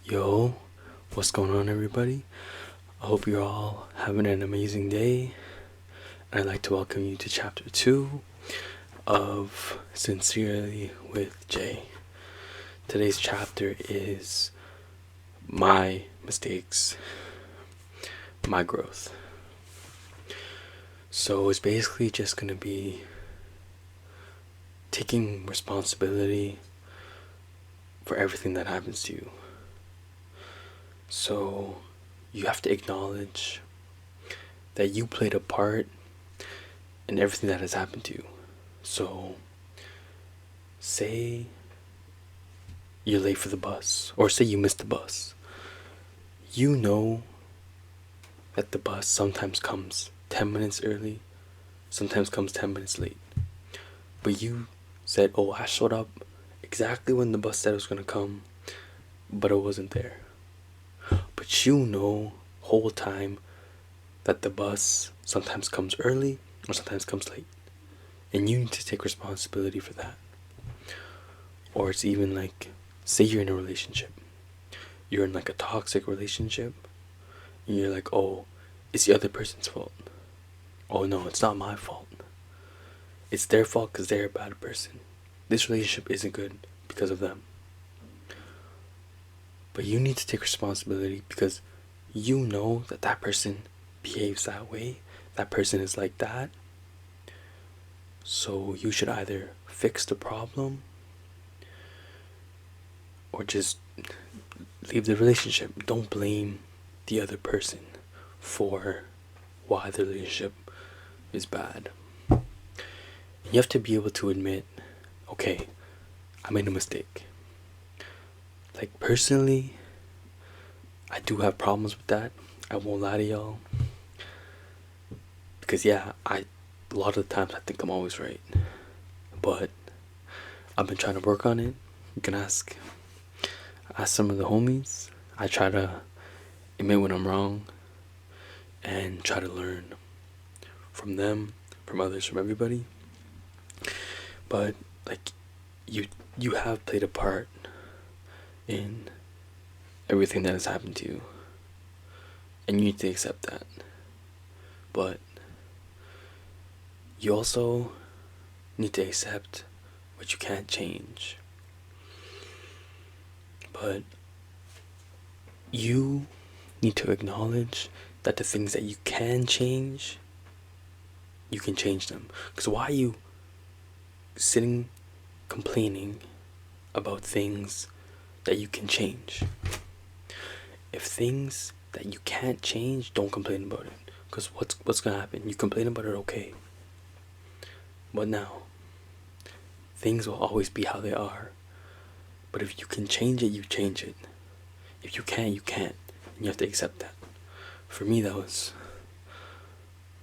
Yo, what's going on, everybody? I hope you're all having an amazing day. And I'd like to welcome you to chapter 2 of Sincerely with Jay. Today's chapter is my mistakes, my growth. So it's basically just going to be taking responsibility for everything that happens to you. So you have to acknowledge that you played a part in everything that has happened to you. So, say you're late for the bus, or say you missed the bus. You know that the bus sometimes comes 10 minutes early, sometimes comes 10 minutes late. But you said, oh, I showed up exactly when the bus said it was going to come, but it wasn't there. But you know whole time that the bus sometimes comes early or sometimes comes late. And you need to take responsibility for that. Or it's even like, say you're in a relationship. You're in like a toxic relationship. And you're like, oh, it's the other person's fault. Oh no, it's not my fault. It's their fault because they're a bad person. This relationship isn't good because of them. But you need to take responsibility because you know that that person behaves that way. That person is like that. So you should either fix the problem or just leave the relationship. Don't blame the other person for why the relationship is bad. You have to be able to admit, okay, I made a mistake. Like, personally, I do have problems with that. I won't lie to y'all. Because yeah, a lot of the times I think I'm always right. But I've been trying to work on it. You can ask some of the homies. I try to admit when I'm wrong and try to learn from them, from others, from everybody. But like, you have played a part in everything that has happened to you, and you need to accept that. But you also need to accept what you can't change. But you need to acknowledge that the things that you can change, you can change them. Because why are you sitting complaining about things that you can change? If things that you can't change, don't complain about it. Because what's gonna happen? You complain about it, okay. But now, things will always be how they are. But if you can change it, you change it. If you can't, you can't. And you have to accept that. For me, that was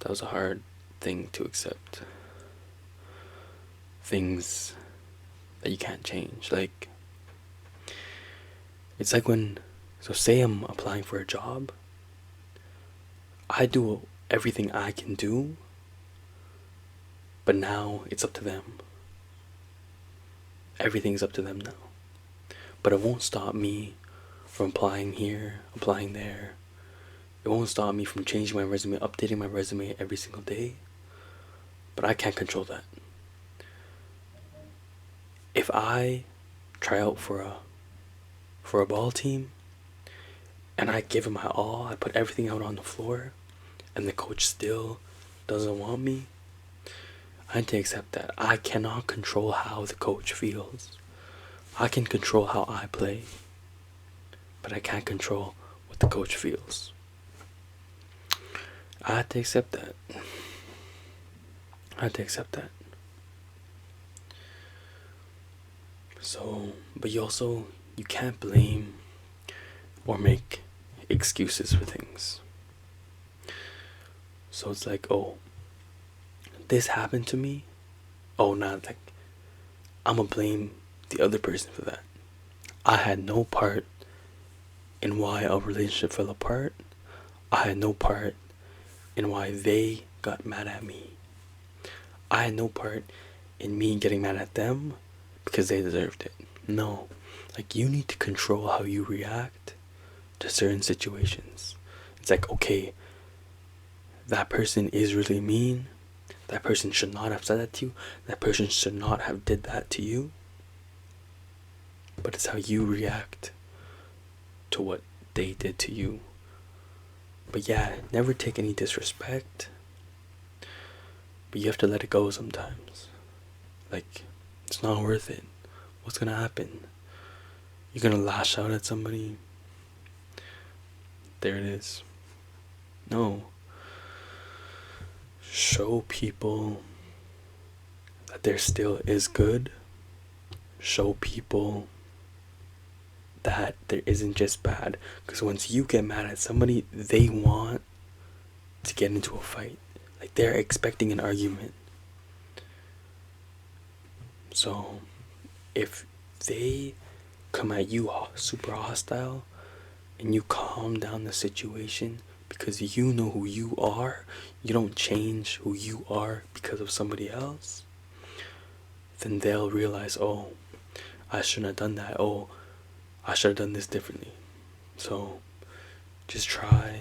a hard thing to accept. Things that you can't change. Like, it's like so say I'm applying for a job. I do everything I can do, but now it's up to them. Everything's up to them now. But it won't stop me from applying here, applying there. It won't stop me from changing my resume, updating my resume every single day. But I can't control that. If I try out for a ball team and I give it my all, I put everything out on the floor, and the coach still doesn't want me, I need to accept that. I cannot control how the coach feels. I can control how I play, but I can't control what the coach feels. I have to accept that. So, but you can't blame or make excuses for things. So it's like, oh, this happened to me. Oh, now like, I'm gonna blame the other person for that. I had no part in why our relationship fell apart. I had no part in why they got mad at me. I had no part in me getting mad at them because they deserved it. No, Like, you need to control how you react to certain situations. It's like, okay, that person is really mean. That person should not have said that to you. That person should not have did that to you. But it's how you react to what they did to you. But yeah, never take any disrespect. But you have to let it go sometimes. Like, it's not worth it. What's gonna happen? You're gonna lash out at somebody. There it is. No. Show people that there still is good. Show people that there isn't just bad. Because once you get mad at somebody, they want to get into a fight. Like, they're expecting an argument. So if they come at you super hostile and you calm down the situation because you know who you are, you don't change who you are because of somebody else, then they'll realize, oh, I shouldn't have done that. Oh, I should have done this differently. So just try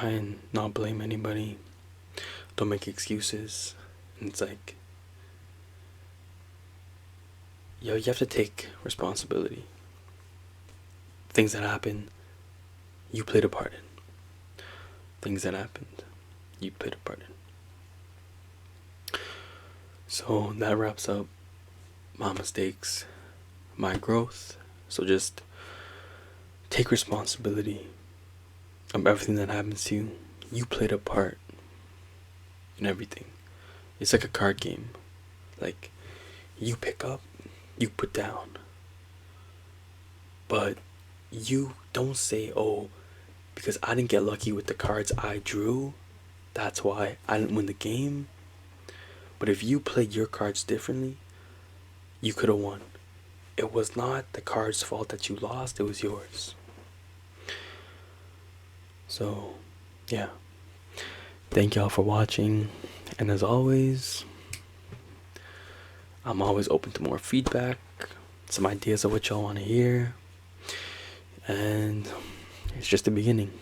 and not blame anybody. Don't make excuses. And it's like, yo, you have to take responsibility. Things that happen, you played a part in. Things that happened, you played a part in. So that wraps up my mistakes, my growth. So just take responsibility of everything that happens to you. You played a part in everything. It's like a card game. Like, you pick up, you put down. But you don't say, oh, because I didn't get lucky with the cards I drew, that's why I didn't win the game. But if you played your cards differently, you could have won. It was not the card's fault that you lost, it was yours. So, yeah. Thank y'all for watching. And as always, I'm always open to more feedback, some ideas of what y'all want to hear. And it's just the beginning.